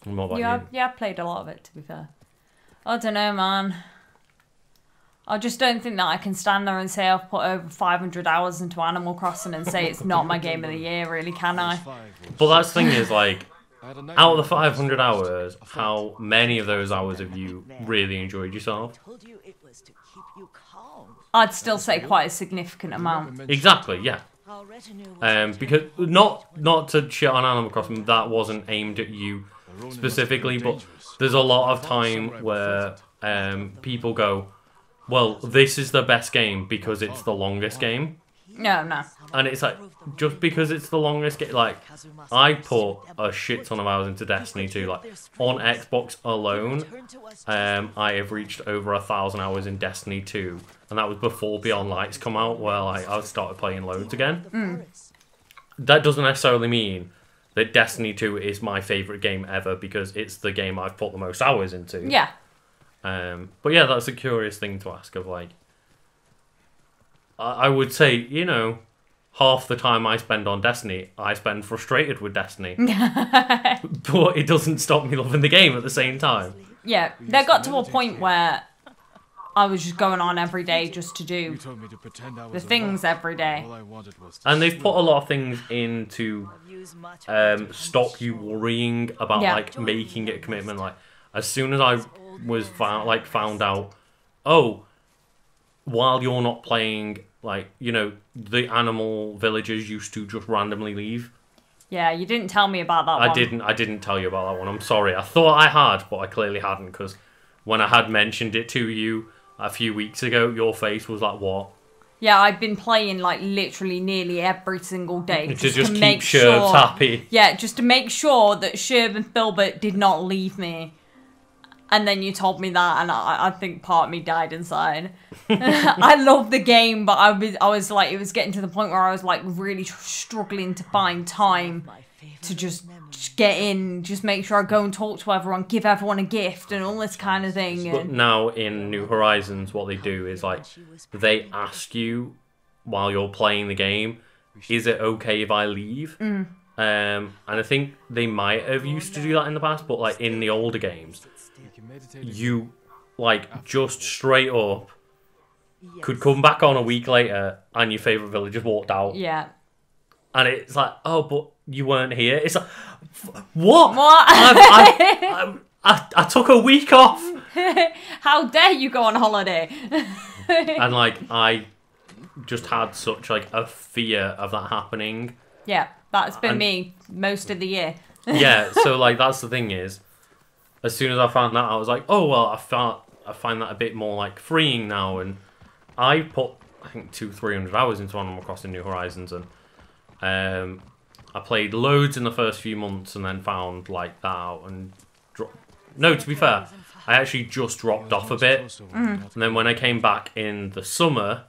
And what about you? Yeah, I played a lot of it, to be fair. I don't know, man. I just don't think that I can stand there and say I've put over 500 hours into Animal Crossing and say it's not my game of the year, really, can I? But that's the thing is, like, out of the 500 hours, how many of those hours have you really enjoyed yourself? I'd still say quite a significant amount. Exactly, yeah. Because not to shit on Animal Crossing, that wasn't aimed at you specifically, but there's a lot of time where people go, well, this is the best game because it's the longest game. No. And it's like, just because it's the longest game, like, I put a shit ton of hours into Destiny 2. Like, on Xbox alone, I have reached over 1,000 hours in Destiny 2. And that was before Beyond Lights come out, where I started playing loads again. That doesn't necessarily mean that Destiny 2 is my favourite game ever, because it's the game I've put the most hours into. Yeah. But yeah, that's a curious thing to ask of, like, I would say, you know, half the time I spend on Destiny, I spend frustrated with Destiny. But it doesn't stop me loving the game at the same time. Yeah, there got to a point where I was just going on every day just to do the things every day. And they've put a lot of things in to stop you worrying about, like, making it a commitment. Like, as soon as I was found out, oh, while you're not playing, like, you know, the animal villagers used to just randomly leave. Yeah, you didn't tell me about that one. I didn't tell you about that one. I'm sorry. I thought I had, but I clearly hadn't, because when I had mentioned it to you a few weeks ago, your face was like, what? Yeah, I've been playing, like, literally nearly every single day. Just to keep Sherb happy. Yeah, just to make sure that Sherb and Filbert did not leave me. And then you told me that, and I think part of me died inside. I love the game, but I was like, it was getting to the point where I was like really struggling to find time to just get in, just make sure I go and talk to everyone, give everyone a gift, and all this kind of thing. But now in New Horizons, what they do is, like, they ask you while you're playing the game, is it okay if I leave? And I think they might have used to do that in the past, but, like, in the older games, you, like, just straight up could come back on a week later and your favourite villager walked out. Yeah. And it's like, oh, but you weren't here. It's like, what? I took a week off. How dare you go on holiday? And, like, I just had such, like, a fear of that happening. Yeah, that's been me most of the year. Yeah, so, like, that's the thing is, as soon as I found that, I was like, oh, well, I find that a bit more, like, freeing now. And I put, I think, 200-300 hours into Animal Crossing New Horizons, and I played loads in the first few months and then found, like, that out and no, to be fair, I actually just dropped off a bit. And then when I came back in the summer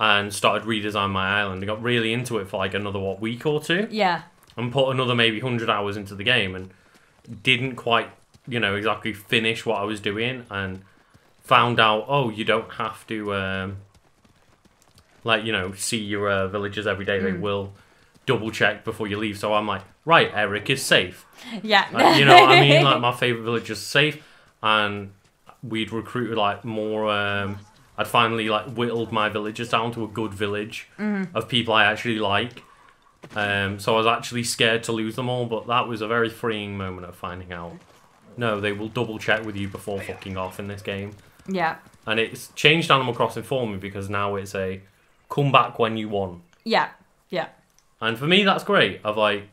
and started redesigning my island, I got really into it for, like, another, week or two? Yeah. And put another maybe 100 hours into the game and didn't quite, you know, exactly finish what I was doing, and found out, oh, you don't have to, like, you know, see your villagers every day. They will double check before you leave. So I'm like, right, Eric is safe. Yeah. You know what I mean? Like, my favourite villager's safe. And we'd recruited, like, more, I'd finally, like, whittled my villagers down to a good village of people I actually like. So I was actually scared to lose them all, but that was a very freeing moment of finding out, no, they will double check with you before fucking off in this game. Yeah. And it's changed Animal Crossing for me, because now it's a come back when you want. Yeah. Yeah. And for me, that's great. Of, like,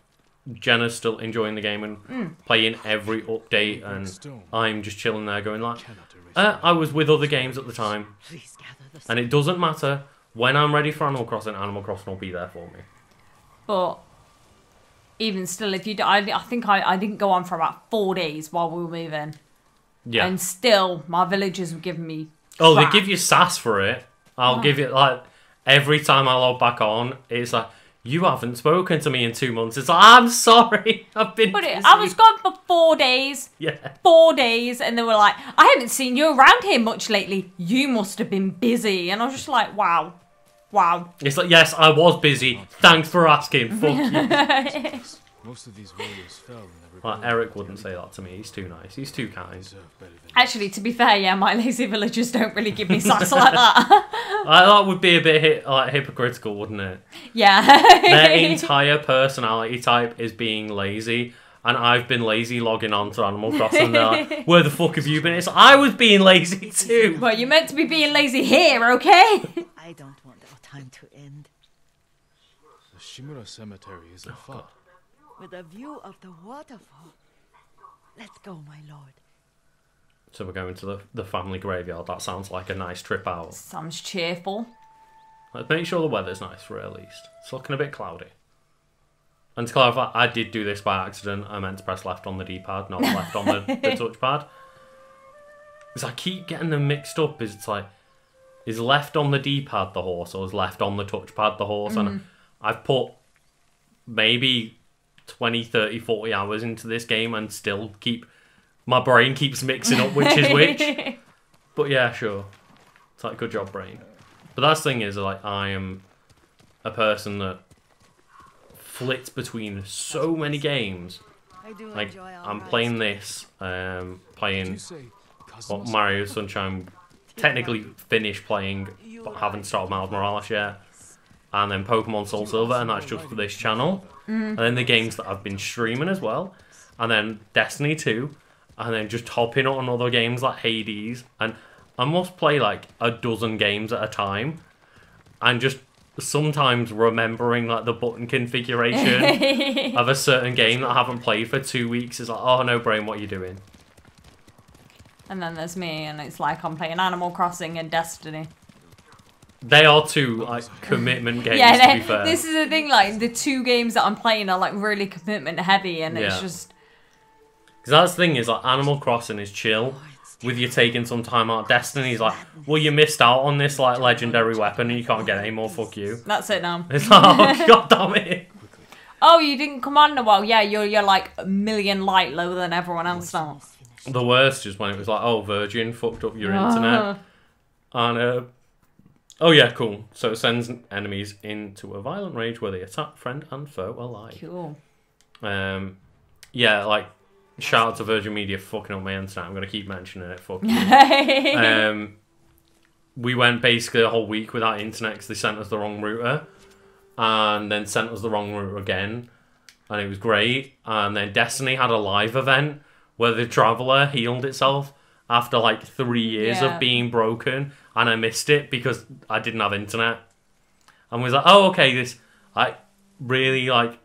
Jenna's still enjoying the game and playing every update, and I'm just chilling there going, like, I was with other games at the time. And it doesn't matter. When I'm ready for Animal Crossing will be there for me. But even still, if you do, I think I didn't go on for about 4 days while we were moving. Yeah. And still, my villagers were giving me crap. They give you sass for it. I'll give it, like, every time I log back on, it's like, you haven't spoken to me in 2 months. It's like, I'm sorry, I've been busy. I was gone for 4 days. Yeah. 4 days, and they were like, I haven't seen you around here much lately. You must have been busy. And I was just like, wow. Wow. It's like, yes, I was busy. Thanks for asking. Fuck you. Most of these warriors fell in the Well, rebellion. Eric wouldn't say that to me. He's too nice. He's too kind. Deserve better than Actually, to be fair, yeah, my lazy villagers don't really give me sass like that. That would be a bit hypocritical, wouldn't it? Yeah. Their entire personality type is being lazy, and I've been lazy logging on to Animal Crossing. And they're like, where the fuck have you been? It's I was being lazy too. Well, you're meant to be being lazy here, okay? I don't want our time to end. the Shimura Cemetery isn't far. With a view of the waterfall. Let's go, my lord. So we're going to the family graveyard. That sounds like a nice trip out. Sounds cheerful. Let's make sure the weather's nice for it at least. It's looking a bit cloudy. And to clarify, I did do this by accident. I meant to press left on the D-pad, not left on the touchpad. Because I keep getting them mixed up. It's like, is left on the D-pad the horse, or is left on the touchpad the horse? And I've put maybe 20, 30, 40 hours into this game and still my brain keeps mixing up which is which. But yeah, sure. It's like, good job, brain. But that's the thing is, like, I am a person that flits between so many games. I do Like, enjoy our I'm rides. playing this, Did playing you say Cosmos? Mario Sunshine, technically finished playing, but haven't started Miles Morales yet. And then Pokemon Soul Silver, and that's just for this channel. And then the games that I've been streaming as well. And then Destiny 2. And then just hopping on other games like Hades. And I must play like a dozen games at a time. And just sometimes remembering like the button configuration of a certain game that I haven't played for 2 weeks is like, oh no, brain, what are you doing? And then there's me, and it's like I'm playing Animal Crossing and Destiny. They are two like commitment games, Yeah, to be fair. this is the thing, like, the two games that I'm playing are like really commitment heavy, and it's Yeah. just... Because that's the thing is, like, Animal Crossing is chill, with you taking some time out. Destiny's like, well, you missed out on this like legendary weapon and you can't get any more, fuck you. That's it now. It's like, oh, god damn it. Oh, you didn't command a while. Yeah, you're like a million light lower than everyone else now. The worst is when it was like, oh, Virgin fucked up your internet. And, oh yeah, cool. So it sends enemies into a violent rage where they attack friend and foe alike. Cool. Yeah, like, shout out to Virgin Media for fucking up my internet. I'm going to keep mentioning it. Fuck you. We went basically a whole week without internet because they sent us the wrong router. And then sent us the wrong router again. And it was great. And then Destiny had a live event where the Traveller healed itself after like 3 years of being broken. And I missed it because I didn't have internet. And was like, oh, okay, this like really like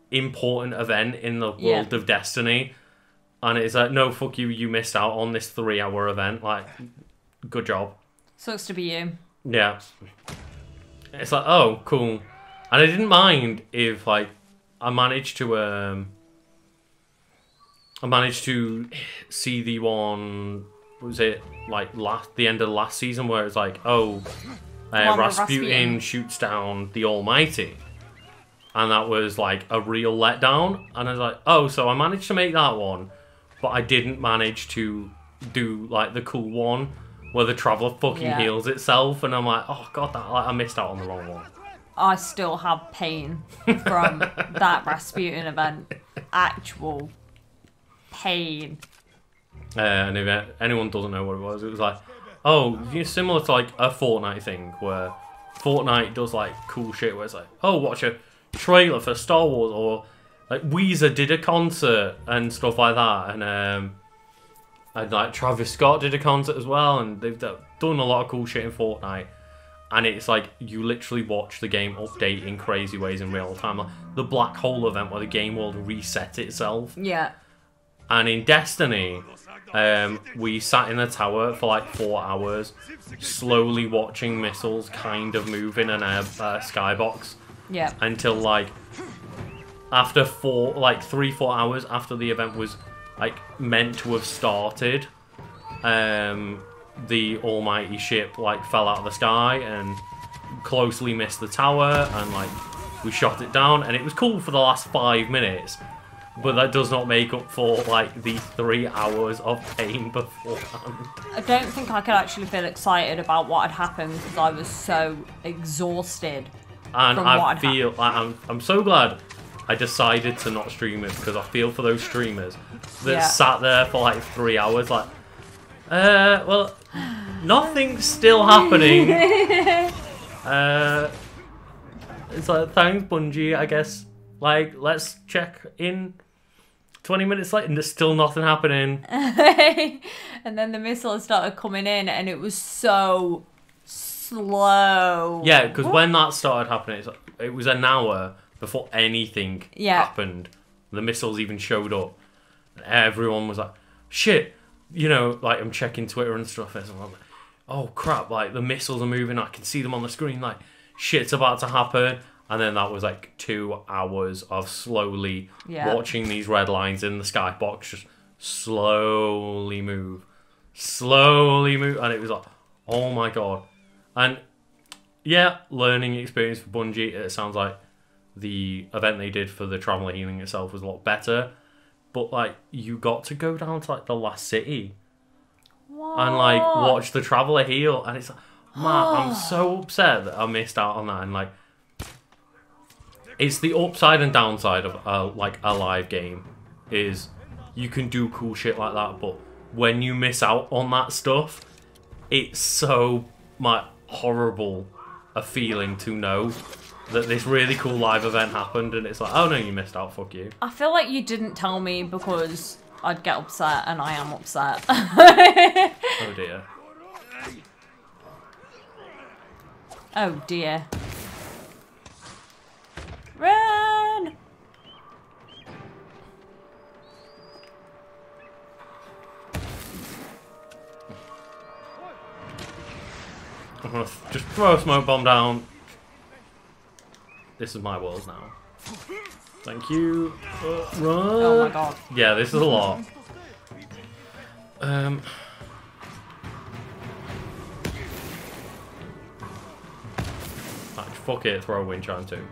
important event in the world of Destiny. And it's like, no, fuck you, you missed out on this 3-hour event. Like, good job. Sucks to be you. Yeah. It's like, oh, cool. And I didn't mind if, like, I managed to see the one, what was it, like, the end of the last season where it's like, oh, Rasputin shoots down the Almighty. And that was, like, a real letdown. And I was like, oh, so I managed to make that one. But I didn't manage to do, like, the cool one where the Traveller fucking heals itself. And I'm like, oh, God, I missed out on the wrong one. I still have pain from that Rasputin event. Actual pain. And if anyone doesn't know what it was like, oh, similar to, like, a Fortnite thing where Fortnite does, like, cool shit where it's like, oh, watch a trailer for Star Wars, or like Weezer did a concert and stuff like that, and like Travis Scott did a concert as well, and they've done a lot of cool shit in Fortnite. And it's like you literally watch the game update in crazy ways in real time, like the Black Hole event where the game world reset itself. Yeah. And in Destiny, we sat in the tower for like 4 hours, slowly watching missiles kind of move in an skybox. Yeah. Until like after 3-4 hours after the event was like meant to have started, the almighty ship like fell out of the sky and closely missed the tower, and like we shot it down, and it was cool for the last 5 minutes, but that does not make up for like the 3 hours of pain beforehand. I don't think I could actually feel excited about what had happened because I was so exhausted. And I feel like I'm so glad I decided to not stream it because I feel for those streamers that Yeah. sat there for like 3 hours like, well, nothing's still happening. It's like, thanks Bungie, I guess. Like, let's check in 20 minutes later and there's still nothing happening. And then the missiles started coming in and it was so slow. Yeah, because when that started happening, it was an hour before anything happened. The missiles even showed up. And everyone was like, shit. You know, like, I'm checking Twitter and stuff. And I'm like, oh, crap. Like, the missiles are moving. I can see them on the screen. Like, shit's about to happen. And then that was, like, 2 hours of slowly watching these red lines in the skybox just slowly move. Slowly move. And it was like, oh, my God. And, yeah, learning experience for Bungie. It sounds like the event they did for the Traveller Healing itself was a lot better. But, like, you got to go down to, like, the last city. What? And, like, watch the Traveller heal. And it's like, man, I'm so upset that I missed out on that. And, like, it's the upside and downside of, like, a live game. Is you can do cool shit like that. But when you miss out on that stuff, it's so, like, horrible a feeling to know that this really cool live event happened and it's like, oh no, you missed out, fuck you. I feel like you didn't tell me because I'd get upset and I am upset. Oh dear. Oh dear. Run! I'm gonna just throw a smoke bomb down. This is my world now. Thank you. Run. Oh my god. Yeah, this is a lot. Fuck it, throw a wind chime too.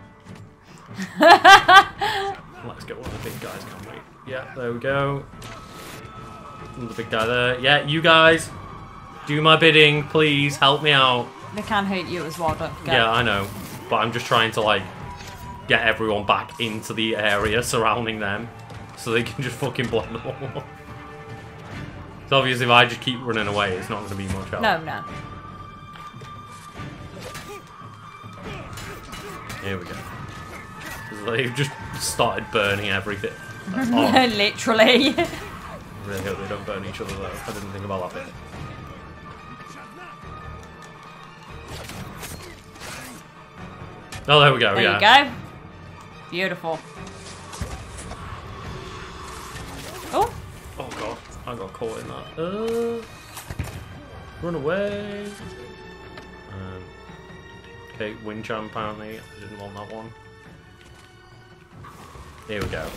Let's get one of the big guys, can't we? Yeah, there we go. Another big guy there. Yeah, you guys, do my bidding, please. Help me out. They can hurt you as well, don't forget. Yeah, I know. But I'm just trying to, like, get everyone back into the area surrounding them so they can just fucking blow them all up. So obviously if I just keep running away, it's not going to be much help. No. Here we go. They've just started burning everything. Oh, Literally. I really hope they don't burn each other though. I didn't think about that bit. Oh, there we go, There yeah. you go. Beautiful. Oh. Oh god, I got caught in that. Run away. Okay, wind chime apparently. I didn't want that one. Here we go.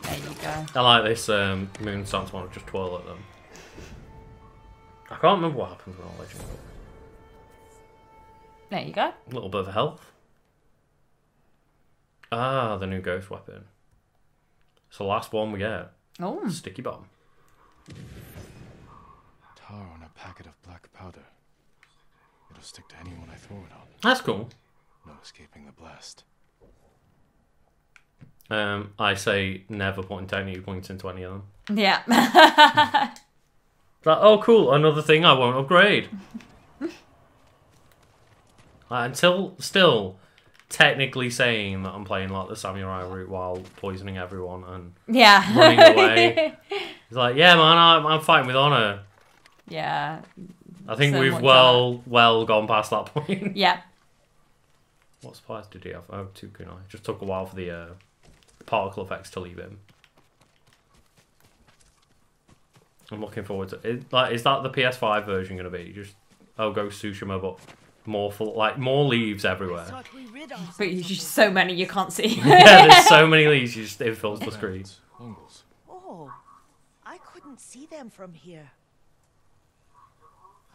There you go. I like this moon stance one, just twirl at them. I can't remember what happens when I legend. There you go. A little bit of health. Ah, the new ghost weapon. It's the last one we get. Oh. Sticky bomb. Tar on a packet of black powder. It'll stick to anyone I throw it on. That's cool. No escaping the blast. I say never putting technique points into any of them. Yeah. Like, oh cool, another thing I won't upgrade. Until still technically saying that I'm playing like the samurai route while poisoning everyone and Yeah. running away. It's like, yeah man, I'm fighting with honor. Yeah. I think So we've much well gone past that point. Yeah. What supplies did he have? Oh, 2 kunai. Just took a while for the particle effects to leave him. I'm looking forward to it. Like, is that the PS5 version going to be? Just go Tsushima, but more full, like more leaves everywhere. Thought we rid ourselves But there's of just so many you can't see. Yeah, there's so many leaves. You just it fills the screen. Mongols. Oh, I couldn't see them from here.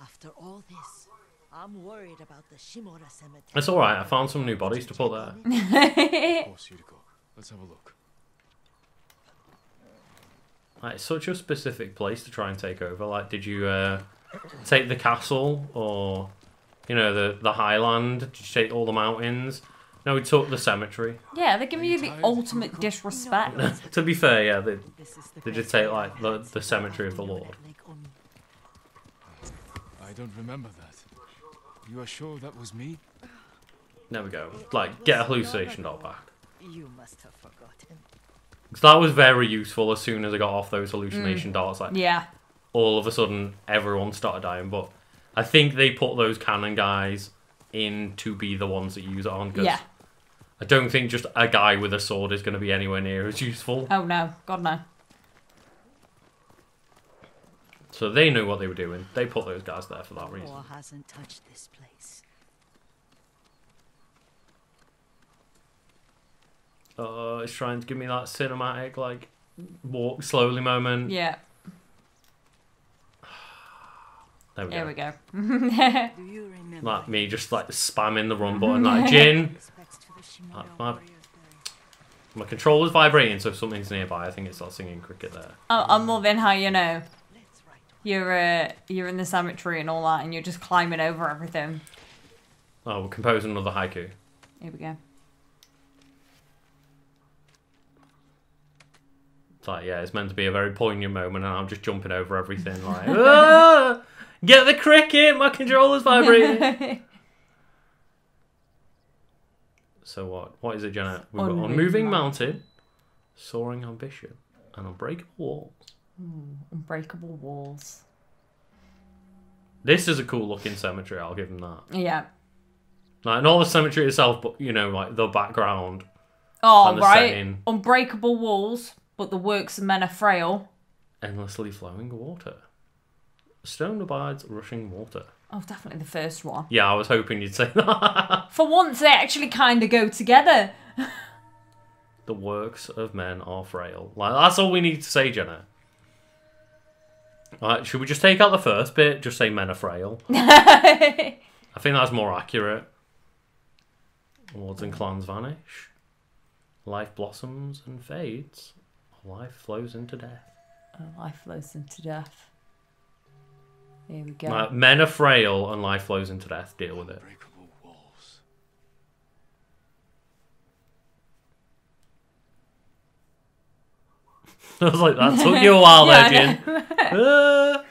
After all this, I'm worried about the Shimura cemetery. It's all right. I found some new bodies to put there. Of course, Yuriko. Let's have a look. Like, it's such a specific place to try and take over. Like, did you take the castle or You know, the highland. Did you take all the mountains? No, we took the cemetery. Yeah, they're giving you the ultimate disrespect. To be fair, yeah, they They did take like the cemetery of the Lord. I don't remember that. You are sure that was me? There we go. Like, get a hallucination doll back. You must have forgotten. Because that was very useful as soon as I got off those hallucination dolls. Like, Yeah. all of a sudden, everyone started dying. But I think they put those cannon guys in to be the ones that use it on. Cause Yeah. I don't think just a guy with a sword is going to be anywhere near as useful. Oh no, God no. So they knew what they were doing. They put those guys there for that reason. War hasn't touched this place. It's trying to give me that cinematic, like, walk slowly moment. Yeah. There we Here go. we go. Do you remember? Like me just, like, spamming the run button, like, Jin. Respects to the Shimura My warriors there. my controller's vibrating, so if something's nearby, I think it starts singing cricket there. I'm loving how, you know, Let's write. you're in the cemetery and all that, and you're just climbing over everything. Oh, we're composing another haiku. Here we go. It's like, yeah, it's meant to be a very poignant moment, and I'm just jumping over everything, like, "Ah! Get the cricket! My controller's vibrating!" So what? What is it, Jenna? We've got Unmoving Unmoving Mountain. Mountain, Soaring Ambition, and Unbreakable Walls. Unbreakable walls. This is a cool looking cemetery, I'll give them that. Yeah. Like, not the cemetery itself, but, you know, like, the background. Oh, And the right. setting. Unbreakable walls, but the works of men are frail. Endlessly flowing water. Stone abides rushing water. Oh, definitely the first one. Yeah, I was hoping you'd say that. For once, they actually kind of go together. The works of men are frail. Like, that's all we need to say, Jenna. Right, should we just take out the first bit? Just say men are frail. I think that's more accurate. Lords and clans vanish. Life blossoms and fades. Life flows into death. Life flows into death. Here we go. Like, men are frail and life flows into death. Deal with it. Unbreakable walls. I was like, that took you a while Yeah, there, Jin.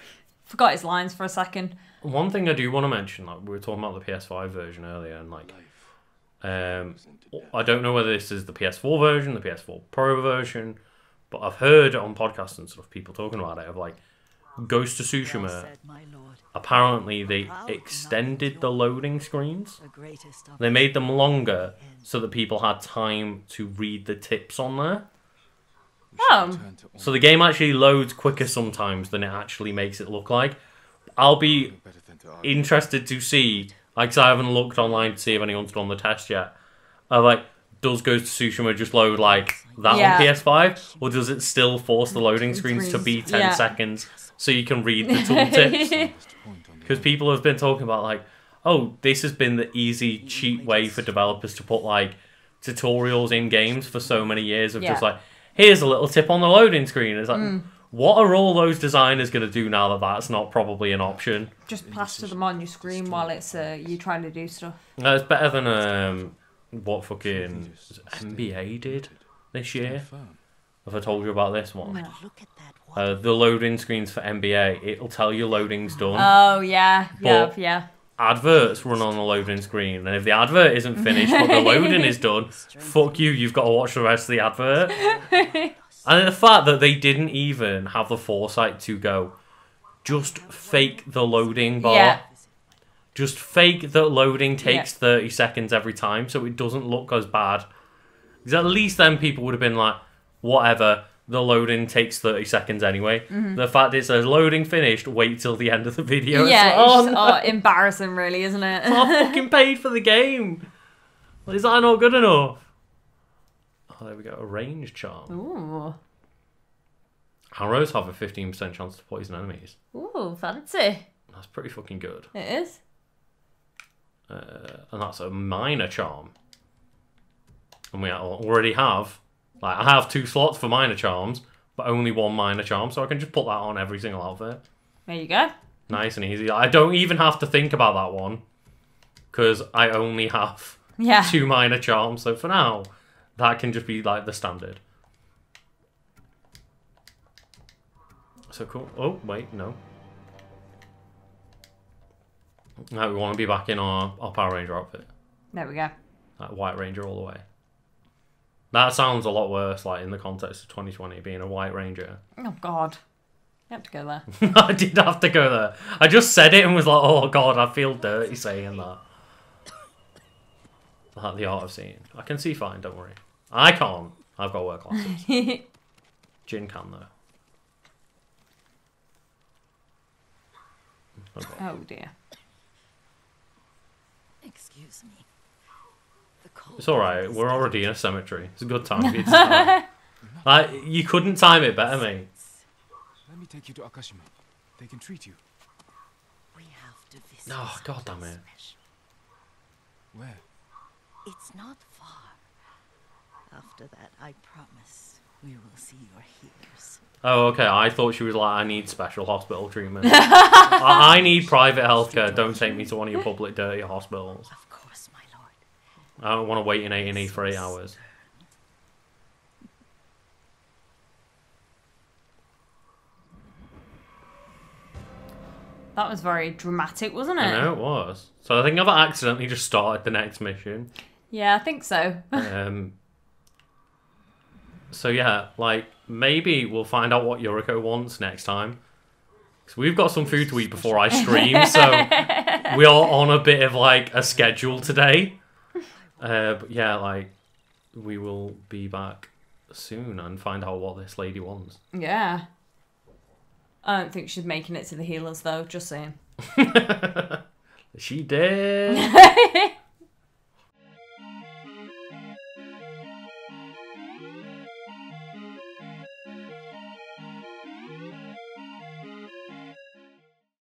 Forgot his lines for a second. One thing I do want to mention, like, we were talking about the PS5 version earlier, and like, I don't know whether this is the PS4 version, the PS4 Pro version, but I've heard on podcasts and stuff people talking about it of like Ghost of Well Tsushima. said, my lord. Apparently, they extended the loading screens. The greatest of They made them longer so that people had time to read the tips on there. We should Oh. return to So the game actually loads quicker sometimes than it actually makes it look like. I'll be better than to argue. interested to see, like, 'cause I haven't looked online to see if anyone's done the test yet. Like, does Ghost of Tsushima just load like that Yeah. on PS5, or does it still force the loading screens to be 10 Yeah. seconds so you can read the tooltips? Last point on the Because people have been talking about like, oh, this has been the easy, cheap way for developers to put like tutorials in games for so many years of just Yeah. like, here's a little tip on the loading screen. It's like, what are all those designers going to do now that that's not probably an option? Just plaster them on your screen while it's you trying to do stuff. It's better than what fucking NBA did this year. firm. Have I told you about this one? No. Look at that water. The loading screens for NBA, it'll tell you loading's done. Oh yeah, yeah, But- yeah. Adverts run on the loading screen, and if the advert isn't finished but the loading is done, fuck you, you've got to watch the rest of the advert. And the fact that they didn't even have the foresight to go, just fake the loading bar. Yeah. Just fake that loading takes 30 seconds every time so it doesn't look as bad. Because at least then people would have been like, whatever, the loading takes 30 seconds anyway. Mm-hmm. The fact it says loading finished, wait till the end of the video. Yeah, It's like, oh, it's no. embarrassing, really, isn't it? I fucking paid for the game. Is that not good enough? Oh, there we go. A range charm. Ooh, Arrows have a 15% chance to poison enemies. ooh, fancy. That's pretty fucking good. It is. And that's a minor charm. And we already have, like, I have 2 slots for minor charms, but only 1 minor charm, so I can just put that on every single outfit. There you go. Nice and easy. I don't even have to think about that one. because I only have Yeah. 2 minor charms. So for now, that can just be like the standard. So cool. Oh, wait, no. No, we want to be back in our Power Ranger outfit. There we go. Like White Ranger all the way. That sounds a lot worse, like in the context of 2020, being a White Ranger. Oh, God. You have to go there. I did have to go there. I just said it and was like, oh God, I feel dirty saying that. Like the art of seeing. I can see fine, don't worry. I can't. I've got work glasses. Jin can, though. Okay. Oh, dear. Excuse me. The cold It's alright, is we're already in a getting cemetery. It's a good time for you to start. Like, you couldn't time it better, mate. Let me take you to Akashima. They can treat you. We have to visit. Oh, God damn it. special. Where? It's not far. After that, I promise we will see your healers. Oh, okay. I thought she was like, I need special hospital treatment. I need private healthcare. Don't take me to one of your public dirty hospitals. Of course, my lord. I don't want to wait in A&E for 8 hours. That was very dramatic, wasn't it? I know it was. So I think I've accidentally just started the next mission. Yeah, I think so. So yeah, like, maybe we'll find out what Yuriko wants next time. Because we've got some food to eat before I stream, so we are on a bit of, like, a schedule today. But yeah, like, we will be back soon and find out what this lady wants. Yeah. I don't think she's making it to the healers, though. Just saying. She did.